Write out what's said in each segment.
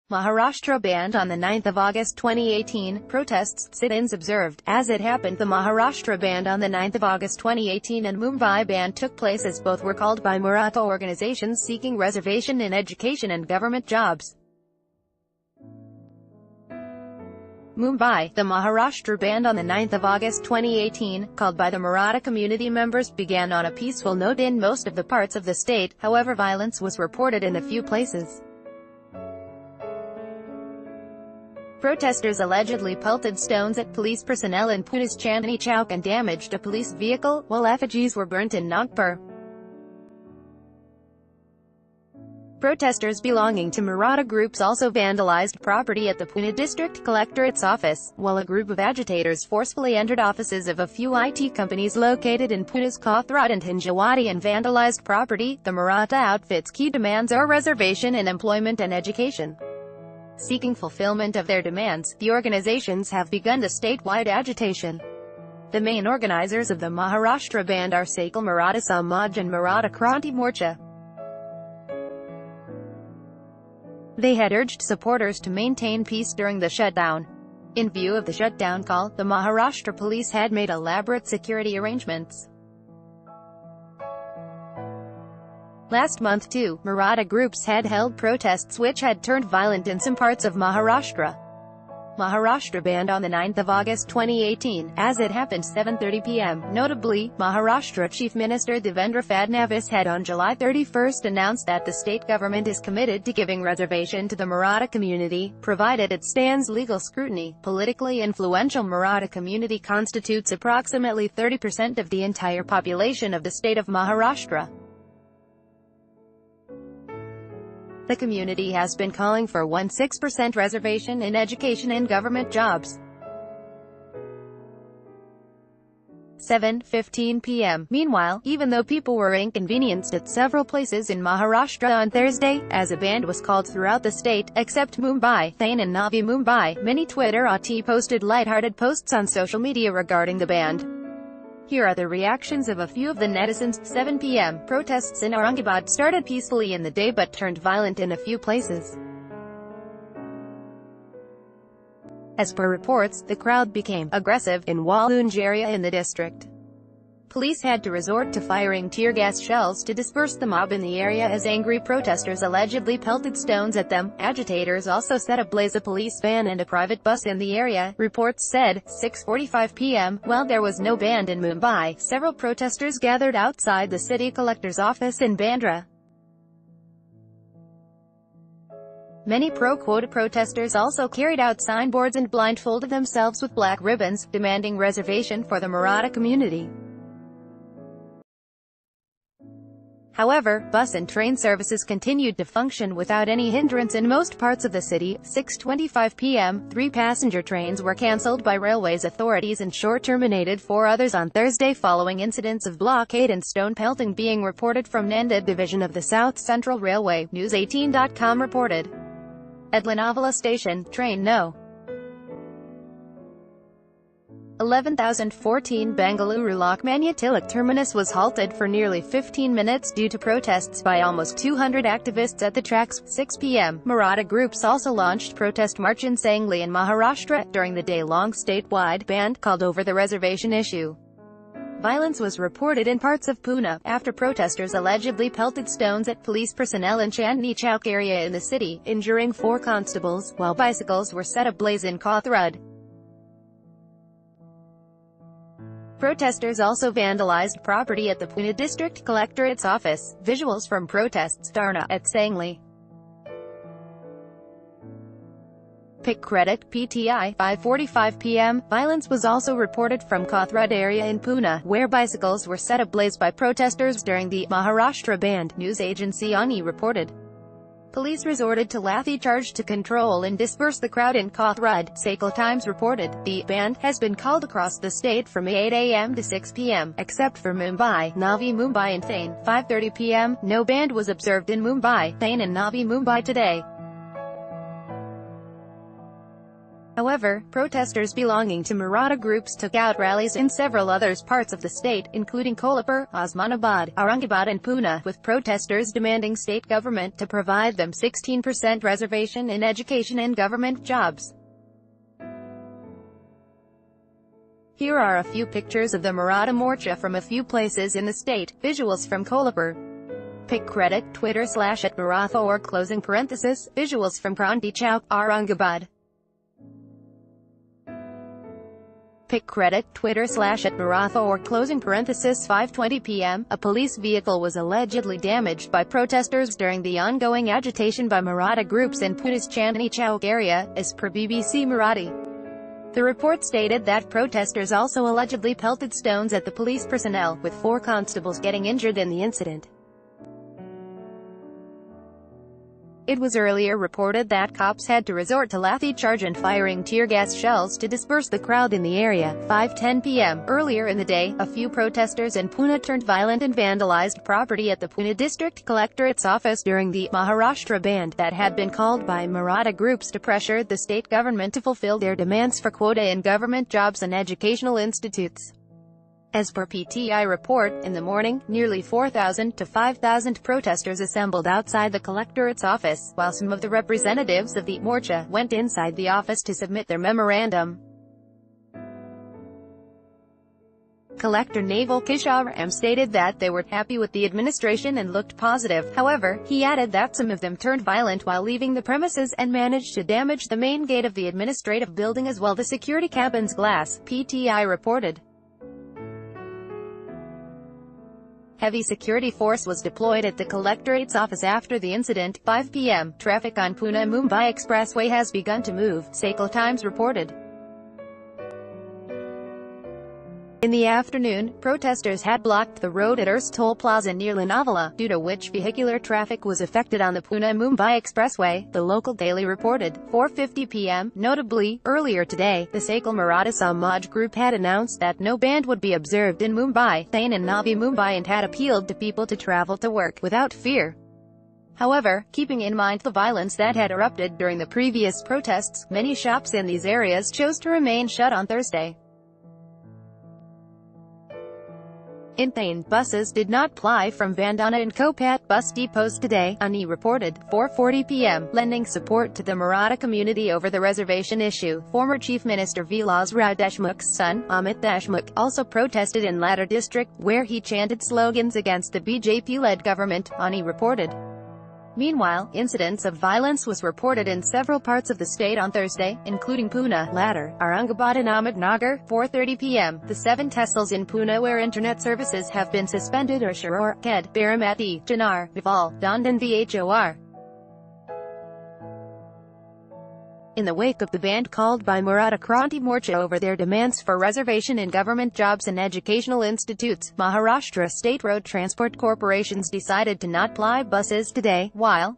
Maharashtra banned on the 9th of August 2018, protests, sit-ins observed. As it happened, the Maharashtra banned on the 9th of August 2018 and Mumbai ban took place as both were called by Maratha organizations seeking reservation in education and government jobs. Mumbai, the Maharashtra band on the 9th of August 2018, called by the Maratha community members, began on a peaceful note in most of the parts of the state. However, violence was reported in a few places. Protesters allegedly pelted stones at police personnel in Pune's Chandni Chowk and damaged a police vehicle, while effigies were burnt in Nagpur. Protesters belonging to Maratha groups also vandalized property at the Pune district collectorate's office, while a group of agitators forcefully entered offices of a few IT companies located in Pune's Kothurad and Hinjawadi and vandalized property. The Maratha outfit's key demands are reservation in employment and education. Seeking fulfillment of their demands, the organizations have begun a statewide agitation. The main organizers of the Maharashtra band are Sakal Maratha Samaj and Maratha Kranti Morcha. They had urged supporters to maintain peace during the shutdown. In view of the shutdown call, the Maharashtra police had made elaborate security arrangements. Last month too, Maratha groups had held protests which had turned violent in some parts of Maharashtra. Maharashtra banned on the 9th of August 2018, as it happened 7:30 p.m. Notably, Maharashtra Chief Minister Devendra Fadnavis had on July 31 announced that the state government is committed to giving reservation to the Maratha community, provided it stands legal scrutiny. Politically influential Maratha community constitutes approximately 30% of the entire population of the state of Maharashtra. The community has been calling for 16% reservation in education and government jobs. 7:15 p.m. Meanwhile, even though people were inconvenienced at several places in Maharashtra on Thursday, as a ban was called throughout the state, except Mumbai, Thane and Navi Mumbai, many Twitterati posted lighthearted posts on social media regarding the ban. Here are the reactions of a few of the netizens. 7 p.m. Protests in Aurangabad started peacefully in the day but turned violent in a few places. As per reports, the crowd became aggressive in Walunj area in the district. Police had to resort to firing tear gas shells to disperse the mob in the area as angry protesters allegedly pelted stones at them. Agitators also set ablaze a police van and a private bus in the area, reports said. 6:45 p.m. While there was no band in Mumbai, several protesters gathered outside the city collector's office in Bandra. Many pro-quota protesters also carried out signboards and blindfolded themselves with black ribbons, demanding reservation for the Maratha community. However, bus and train services continued to function without any hindrance in most parts of the city. 6:25 p.m. 3 passenger trains were cancelled by railways authorities and terminated 4 others on Thursday following incidents of blockade and stone pelting being reported from Nanded Division of the South Central Railway, News18.com reported. At Lonavala Station, train No. 11,014 Bengaluru Lokmanya Tilak terminus was halted for nearly 15 minutes due to protests by almost 200 activists at the tracks. 6 p.m. Maratha groups also launched protest march in Sangli in Maharashtra, during the day-long statewide ban called over the reservation issue. Violence was reported in parts of Pune, after protesters allegedly pelted stones at police personnel in Chandni Chowk area in the city, injuring 4 constables, while bicycles were set ablaze in Kothurad. Protesters also vandalized property at the Pune district collectorate's office. Visuals from protests Dharna at Sangli. Pick credit, PTI. 5:45 p.m. Violence was also reported from Kothurad area in Pune, where bicycles were set ablaze by protesters during the Maharashtra band, news agency ANI reported. Police resorted to lathi charge to control and disperse the crowd in Kothurad. Sakal Times reported, the ban has been called across the state from 8 a.m. to 6 p.m., except for Mumbai, Navi Mumbai and Thane. 5:30 p.m. No ban was observed in Mumbai, Thane and Navi Mumbai today. However, protesters belonging to Maratha groups took out rallies in several other parts of the state, including Kolhapur, Osmanabad, Aurangabad and Pune, with protesters demanding state government to provide them 16% reservation in education and government jobs. Here are a few pictures of the Maratha Morcha from a few places in the state. Visuals from Kolhapur. Pic credit Twitter/@Maratha.org closing parenthesis. Visuals from Kranti Chowk, Aurangabad. Pic credit Twitter/@Maratha.org closing parenthesis. 5:20 p.m. A police vehicle was allegedly damaged by protesters during the ongoing agitation by Maratha groups in Pune's Chandni Chowk area, as per BBC Marathi. The report stated that protesters also allegedly pelted stones at the police personnel, with 4 constables getting injured in the incident. It was earlier reported that cops had to resort to lathi charge and firing tear gas shells to disperse the crowd in the area. 5:10 p.m. Earlier in the day, a few protesters in Pune turned violent and vandalized property at the Pune District Collectorate's office during the Maharashtra bandh that had been called by Maratha groups to pressure the state government to fulfill their demands for quota in government jobs and educational institutes. As per PTI report, in the morning, nearly 4,000 to 5,000 protesters assembled outside the collectorate's office, while some of the representatives of the Morcha went inside the office to submit their memorandum. Collector Naval Kishore M. stated that they were happy with the administration and looked positive. However, he added that some of them turned violent while leaving the premises and managed to damage the main gate of the administrative building as well the security cabin's glass, PTI reported. Heavy security force was deployed at the collectorate's office after the incident. 5 p.m. Traffic on Pune-Mumbai Expressway has begun to move, Sakal Times reported. In the afternoon, protesters had blocked the road at Erst Toll Plaza near Lonavala, due to which vehicular traffic was affected on the Pune-Mumbai Expressway, the local daily reported. 4:50 p.m. Notably, earlier today, the Sakal Maratha Samaj group had announced that no bandh would be observed in Mumbai, Thane and Navi Mumbai and had appealed to people to travel to work without fear. However, keeping in mind the violence that had erupted during the previous protests, many shops in these areas chose to remain shut on Thursday. In Thane, buses did not ply from Vandana and Kopat bus depots today, ANI reported. 4:40 p.m. Lending support to the Maratha community over the reservation issue. Former Chief Minister Vilas Rao Deshmukh's son, Amit Deshmukh, also protested in Ladder district, where he chanted slogans against the BJP-led government, ANI reported. Meanwhile, incidents of violence was reported in several parts of the state on Thursday, including Pune, Ladder, Aurangabad and Ahmednagar. 4:30 p.m. The 7 tehsils in Pune where internet services have been suspended are Shirur, Khed, Baramati, Janar, Vival, Dand and Bhor. In the wake of the bandh called by Maratha Kranti Morcha over their demands for reservation in government jobs and educational institutes, Maharashtra state road transport corporations decided to not ply buses today, while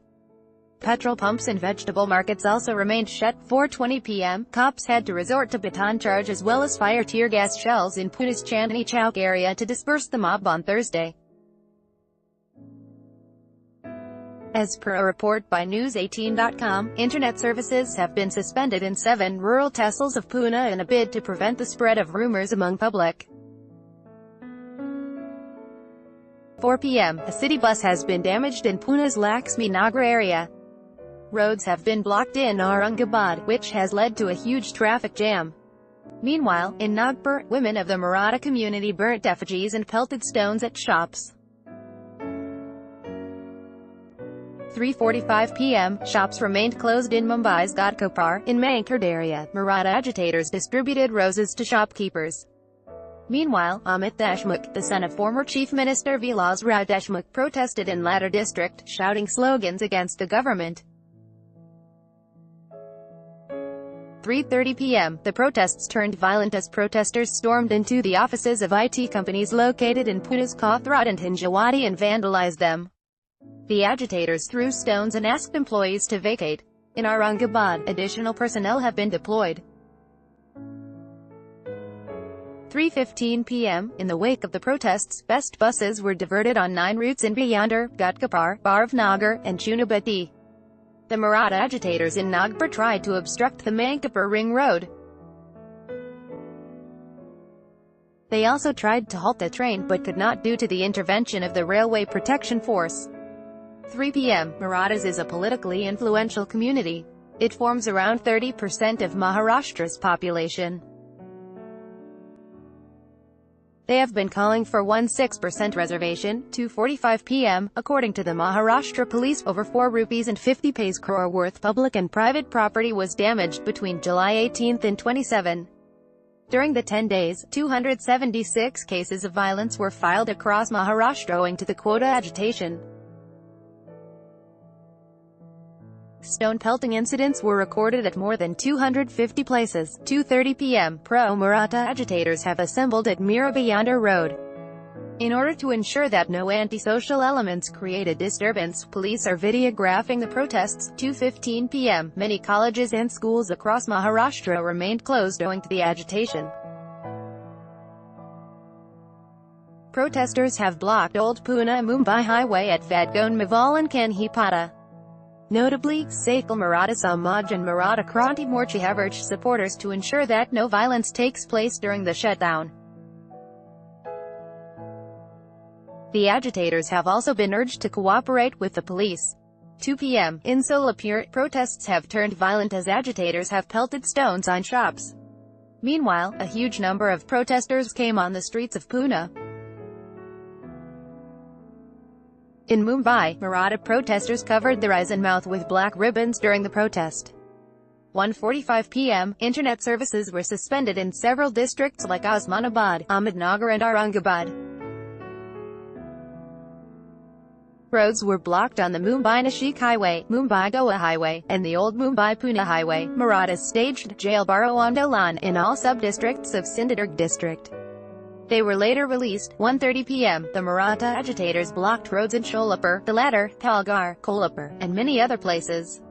petrol pumps and vegetable markets also remained shut. 4:20 p.m. Cops had to resort to baton charge as well as fire tear gas shells in Pune's Chandni Chowk area to disperse the mob on Thursday. As per a report by News18.com, internet services have been suspended in 7 rural tehsils of Pune in a bid to prevent the spread of rumors among public. 4 p.m. A city bus has been damaged in Pune's Laxmi Nagar area. Roads have been blocked in Aurangabad, which has led to a huge traffic jam. Meanwhile, in Nagpur, women of the Maratha community burnt effigies and pelted stones at shops. 3:45 p.m. Shops remained closed in Mumbai's Ghatkopar, in Mankad area. Maratha agitators distributed roses to shopkeepers. Meanwhile, Amit Deshmukh, the son of former Chief Minister Vilas Rao Deshmukh, protested in Ladder district, shouting slogans against the government. 3:30 p.m. The protests turned violent as protesters stormed into the offices of IT companies located in Pune's Kothurad and Hinjawadi and vandalized them. The agitators threw stones and asked employees to vacate. In Aurangabad, additional personnel have been deployed. 3:15 p.m. In the wake of the protests, best buses were diverted on 9 routes in Biyandar, Ghatkopar, Bharavnagar, and Chunabati. The Maratha agitators in Nagpur tried to obstruct the Mankapur Ring Road. They also tried to halt the train but could not due to the intervention of the Railway Protection Force. 3 p.m. Marathas is a politically influential community. It forms around 30% of Maharashtra's population. They have been calling for 16% reservation. 2:45 p.m. According to the Maharashtra police, over 4 rupees and 50 paise crore worth public and private property was damaged between July 18 and 27. During the 10 days, 276 cases of violence were filed across Maharashtra owing to the quota agitation. Stone pelting incidents were recorded at more than 250 places. 2:30 p.m. Pro-Maratha agitators have assembled at Mirabayandar Road. In order to ensure that no antisocial elements create a disturbance, police are videographing the protests. 2:15 p.m. Many colleges and schools across Maharashtra remained closed owing to the agitation. Protesters have blocked Old Pune-Mumbai Highway at Vadgaon Maval and Kanhipata. Notably, Sakal Maratha Samaj and Maratha Kranti Morcha have urged supporters to ensure that no violence takes place during the shutdown. The agitators have also been urged to cooperate with the police. 2 p.m. In Solapur, protests have turned violent as agitators have pelted stones on shops. Meanwhile, a huge number of protesters came on the streets of Pune. In Mumbai, Maratha protesters covered their eyes and mouth with black ribbons during the protest. 1:45 p.m. Internet services were suspended in several districts like Osmanabad, Ahmednagar and Aurangabad. Roads were blocked on the Mumbai-Nashik Highway, Mumbai-Goa Highway, and the old Mumbai-Pune Highway. Marathas staged jail baro Andolan in all sub-districts of Sindhudurg district. They were later released. 1:30 p.m. The Maratha agitators blocked roads in Solapur, the latter, Palghar, Kolhapur, and many other places.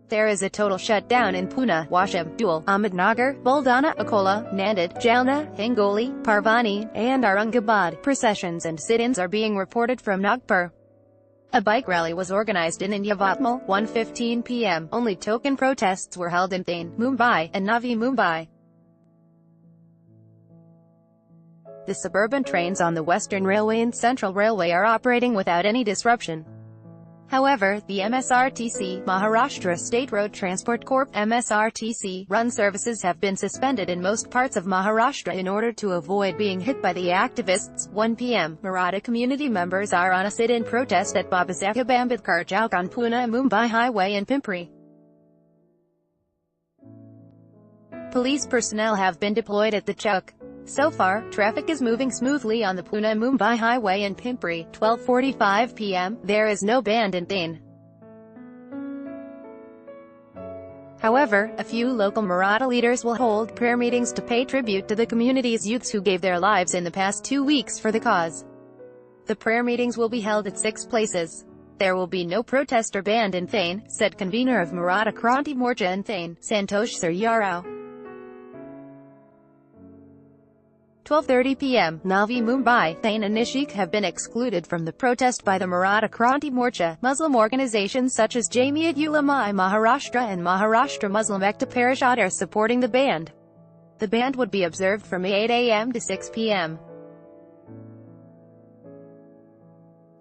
There is a total shutdown in Pune, Washim, Dhule, Ahmednagar, Buldana, Akola, Nanded, Jalna, Hingoli, Parvani, and Aurangabad. Processions and sit-ins are being reported from Nagpur. A bike rally was organized in Yavatmal. 1:15 p.m. Only token protests were held in Thane, Mumbai, and Navi Mumbai. The suburban trains on the Western Railway and Central Railway are operating without any disruption. However, the MSRTC, Maharashtra State Road Transport Corp. MSRTC, run services have been suspended in most parts of Maharashtra in order to avoid being hit by the activists. 1 p.m. Maratha community members are on a sit-in protest at Babasaheb Ambedkar Chowk on Pune-Mumbai Highway in Pimpri. Police personnel have been deployed at the chowk. So far, traffic is moving smoothly on the Pune-Mumbai Highway in Pimpri. 12:45 p.m. There is no band in Thane. However, a few local Maratha leaders will hold prayer meetings to pay tribute to the community's youths who gave their lives in the past 2 weeks for the cause. The prayer meetings will be held at 6 places. There will be no protest or band in Thane, said convener of Maratha Kranti Morcha in Thane, Santosh Suryarao. 12:30 p.m. Navi Mumbai, Thane and Nashik have been excluded from the protest by the Maratha Kranti Morcha. Muslim organizations such as Jamiat Ulama-e Maharashtra and Maharashtra Muslim Ekta Parishad are supporting the band. The band would be observed from 8 a.m. to 6 p.m.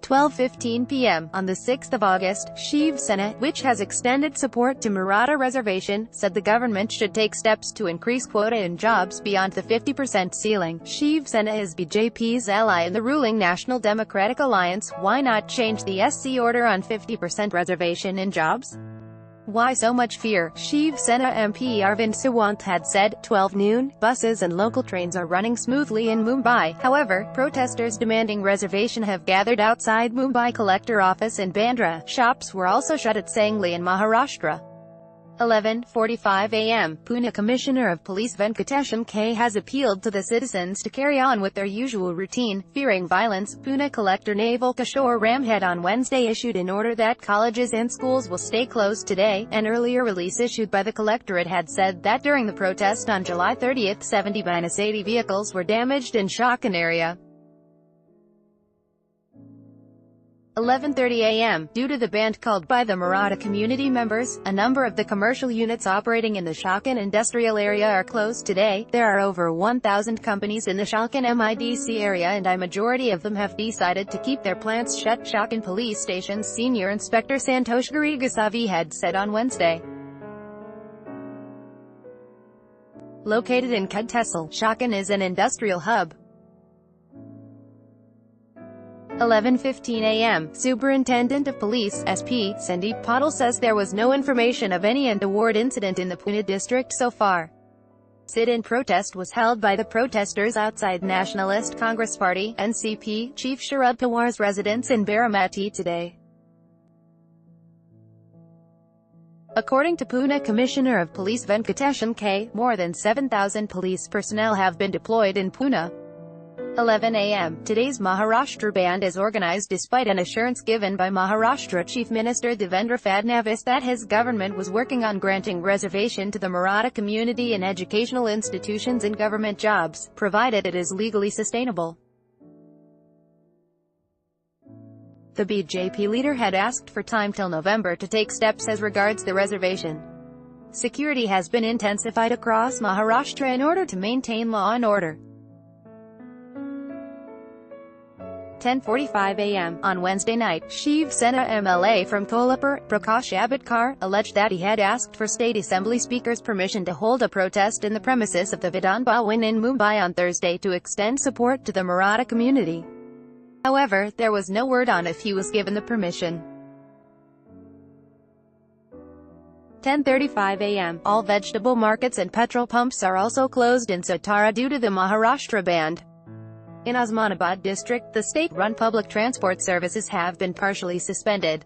12:15 p.m. On the 6th of August, Shiv Sena, which has extended support to Maratha reservation, said the government should take steps to increase quota in jobs beyond the 50% ceiling. Shiv Sena is BJP's ally in the ruling National Democratic Alliance. Why not change the SC order on 50% reservation in jobs? Why so much fear? Shiv Sena MP Arvind Sawant had said. 12 noon, buses and local trains are running smoothly in Mumbai. However, protesters demanding reservation have gathered outside Mumbai collector office in Bandra. Shops were also shut at Sangli in Maharashtra. 11:45 a.m. Pune Commissioner of Police Venkatesham K has appealed to the citizens to carry on with their usual routine, fearing violence. Pune Collector Naval Kishore Ram had on Wednesday issued an order that colleges and schools will stay closed today. An earlier release issued by the collectorate had said that during the protest on July 30, 70-80 vehicles were damaged in Shakan area. 11:30 a.m. Due to the ban called by the Maratha community members, a number of the commercial units operating in the Shalkin industrial area are closed today. There are over 1,000 companies in the Shalkin MIDC area and a majority of them have decided to keep their plants shut, Shalkin Police Station's Senior Inspector Santosh Garigasavi had said on Wednesday. Located in Khad Tehsil, Shalkin is an industrial hub. 11:15 a.m. Superintendent of Police, SP, Sandeep Patil says there was no information of any untoward incident in the Pune district so far. Sit-in protest was held by the protesters outside Nationalist Congress Party, NCP, Chief Sharad Pawar's residence in Baramati today. According to Pune Commissioner of Police Venkatesham K., more than 7,000 police personnel have been deployed in Pune. 11 a.m. Today's Maharashtra bandh is organized despite an assurance given by Maharashtra Chief Minister Devendra Fadnavis that his government was working on granting reservation to the Maratha community in educational institutions and government jobs, provided it is legally sustainable. The BJP leader had asked for time till November to take steps as regards the reservation. Security has been intensified across Maharashtra in order to maintain law and order. 10:45 a.m. On Wednesday night, Shiv Sena MLA from Kolhapur, Prakash Ambedkar, alleged that he had asked for State Assembly Speaker's permission to hold a protest in the premises of the Vidhan Bhawan in Mumbai on Thursday to extend support to the Maratha community. However, there was no word on if he was given the permission. 10:35 a.m. All vegetable markets and petrol pumps are also closed in Satara due to the Maharashtra bandh. In Osmanabad district, the state-run public transport services have been partially suspended.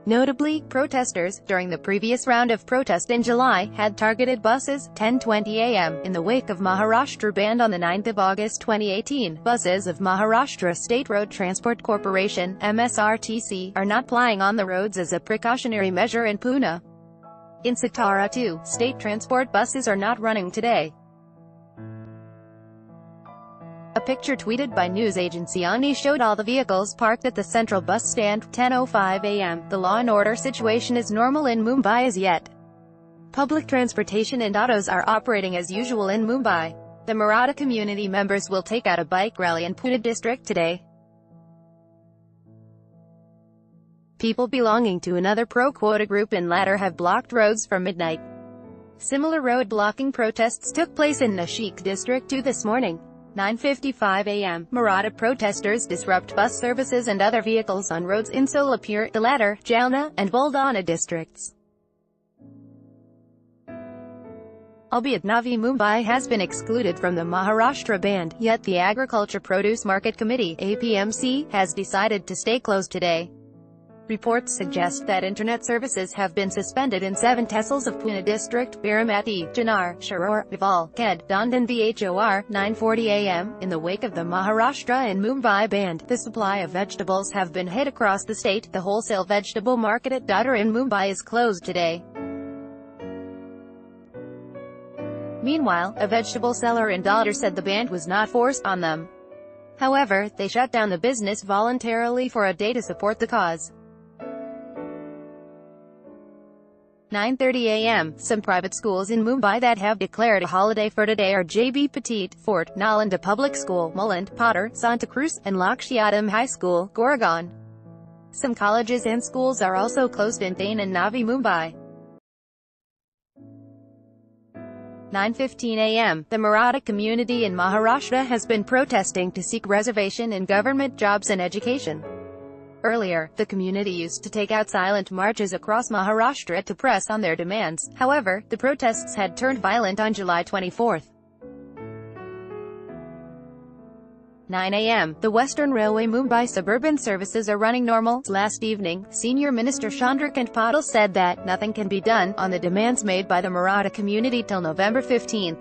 Notably, protesters, during the previous round of protest in July, had targeted buses. 10:20 a.m. In the wake of Maharashtra bandh on the 9th of August 2018, buses of Maharashtra State Road Transport Corporation, MSRTC, are not plying on the roads as a precautionary measure in Pune. In Satara too, state transport buses are not running today. A picture tweeted by news agency Ani showed all the vehicles parked at the central bus stand. 10:05 a.m. The law and order situation is normal in Mumbai as yet. Public transportation and autos are operating as usual in Mumbai. The Maratha community members will take out a bike rally in Pune district today. People belonging to another pro-quota group in Ladder have blocked roads from midnight. Similar road blocking protests took place in Nashik district too this morning. 9:55 a.m. Maratha protesters disrupt bus services and other vehicles on roads in Solapur, Ladder, Jalna, and Buldana districts. Albeit Navi Mumbai has been excluded from the Maharashtra bandh, yet the Agriculture Produce Market Committee (APMC) has decided to stay closed today. Reports suggest that internet services have been suspended in 7 tehsils of Pune district: Baramati, Janar, Shirur, Vival, Khed, Dand and Bhor. 9:40 a.m. In the wake of the Maharashtra and Mumbai bandh, the supply of vegetables have been hit across the state. The wholesale vegetable market at Dadar in Mumbai is closed today. Meanwhile, a vegetable seller in Dadar said the bandh was not forced on them. However, they shut down the business voluntarily for a day to support the cause. 9:30 a.m. Some private schools in Mumbai that have declared a holiday for today are JB Petit, Fort, Nalanda Public School, Mulland, Potter, Santa Cruz, and Lakshyadam High School, Goregaon. Some colleges and schools are also closed in Thane and Navi Mumbai. 9:15 a.m. The Maratha community in Maharashtra has been protesting to seek reservation in government jobs and education. Earlier, the community used to take out silent marches across Maharashtra to press on their demands. However, the protests had turned violent on July 24. 9 a.m. The Western Railway Mumbai suburban services are running normal. Last evening, Senior Minister Chandrakant Patil said that nothing can be done on the demands made by the Maratha community till November 15.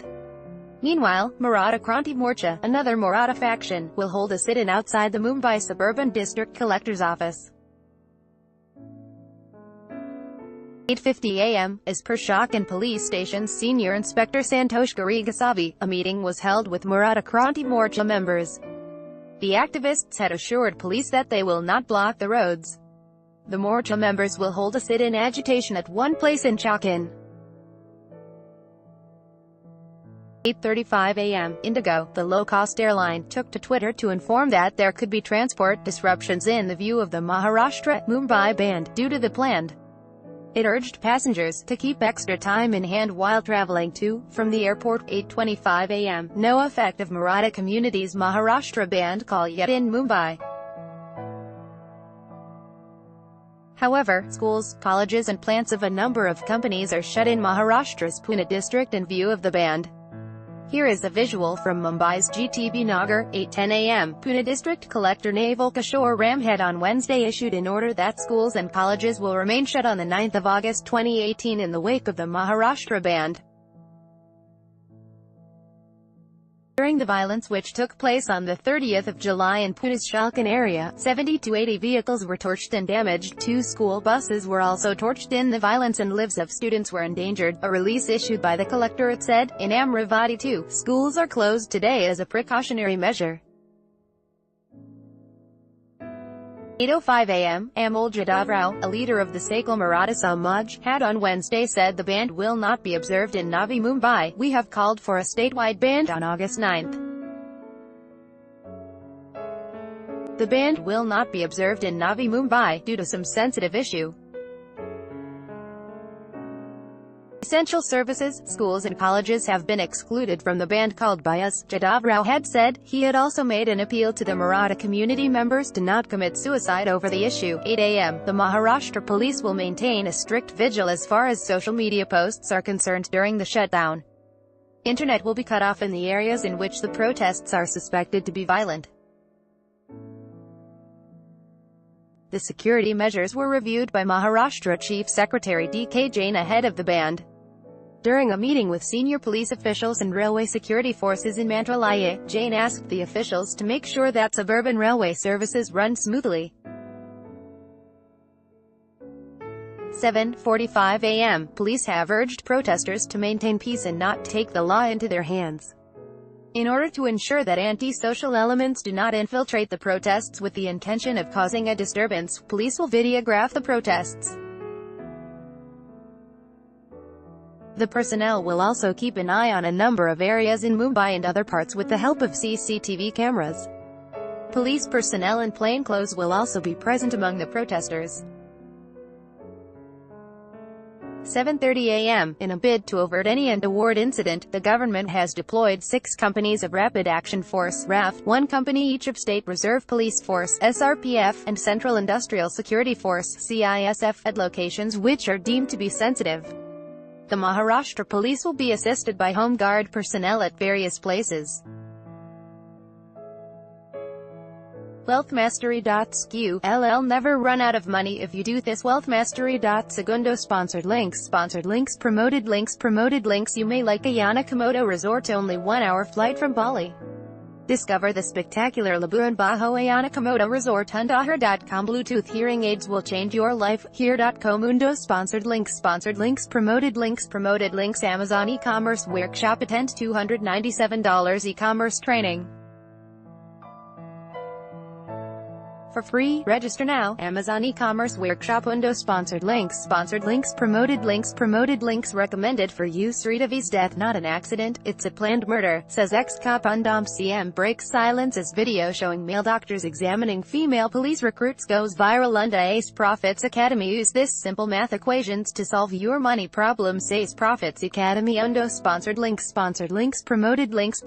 Meanwhile, Maratha Kranti Morcha, another Maratha faction, will hold a sit-in outside the Mumbai Suburban District Collector's office. 8:50 a.m. As per Shalkin Police Station's Senior Inspector Santosh Garigasavi, a meeting was held with Maratha Kranti Morcha members. The activists had assured police that they will not block the roads. The Morcha members will hold a sit-in agitation at one place in Chakan. 8:35 a.m., Indigo, the low-cost airline, took to Twitter to inform that there could be transport disruptions in the view of the Maharashtra-Mumbai bandh, due to the planned. It urged passengers to keep extra time in hand while traveling to, from the airport. 8:25 a.m., no effect of Maratha community's Maharashtra bandh call yet in Mumbai. However, schools, colleges and plants of a number of companies are shut in Maharashtra's Pune district in view of the bandh. Here is a visual from Mumbai's GTB Nagar. 8:10 a.m., Pune District Collector Naval Kishore Ram had on Wednesday issued an order that schools and colleges will remain shut on the 9th of August 2018 in the wake of the Maharashtra bandh. During the violence which took place on the 30th of July in Pune's Shalkin area, 70 to 80 vehicles were torched and damaged. 2 school buses were also torched in the violence and lives of students were endangered. A release issued by the collectorate said, in Amravati too, schools are closed today as a precautionary measure. 8:05 a.m., Amol Jadhav Rao, a leader of the Sakal Maratha Samaj, had on Wednesday said the bandh will not be observed in Navi Mumbai. We have called for a statewide bandh on August 9th. The bandh will not be observed in Navi Mumbai, due to some sensitive issue. Essential services, schools and colleges have been excluded from the bandh called by us, Jadhav Rao had said. He had also made an appeal to the Maratha community members to not commit suicide over the issue. 8 a.m., the Maharashtra police will maintain a strict vigil as far as social media posts are concerned during the shutdown. Internet will be cut off in the areas in which the protests are suspected to be violent. The security measures were reviewed by Maharashtra Chief Secretary D.K. Jain ahead of the bandh. During a meeting with senior police officials and railway security forces in Mantralaya, Jain asked the officials to make sure that suburban railway services run smoothly. 7:45 a.m., police have urged protesters to maintain peace and not take the law into their hands. In order to ensure that anti-social elements do not infiltrate the protests with the intention of causing a disturbance, police will videograph the protests. The personnel will also keep an eye on a number of areas in Mumbai and other parts with the help of CCTV cameras. Police personnel in plainclothes will also be present among the protesters. 7:30 a.m., in a bid to avert any untoward incident, the government has deployed 6 companies of Rapid Action Force (RAF), 1 company each of State Reserve Police Force (SRPF), and Central Industrial Security Force (CISF) at locations which are deemed to be sensitive. The Maharashtra police will be assisted by Home Guard personnel at various places. Wealthmastery.sq LL never run out of money if you do this. Wealthmastery.segundo sponsored links promoted links. You may like Ayana Komodo Resort, only 1 hour flight from Bali. Discover the spectacular Labuan Bajo Ayana Komodo Resort. Hundaher.com. Bluetooth hearing aids will change your life. Here.comundo sponsored links promoted links. Amazon e-commerce workshop. Attend $297 e-commerce training for free. Register now. Amazon e-commerce workshop. Undo sponsored links promoted links. Recommended for use. Sridevi's death not an accident, it's a planned murder, says ex-cop. Undam CM breaks silence as video showing male doctors examining female police recruits goes viral. Unda Ace Profits Academy. Use this simple math equations to solve your money problems. Ace Profits Academy. Undo sponsored links promoted links.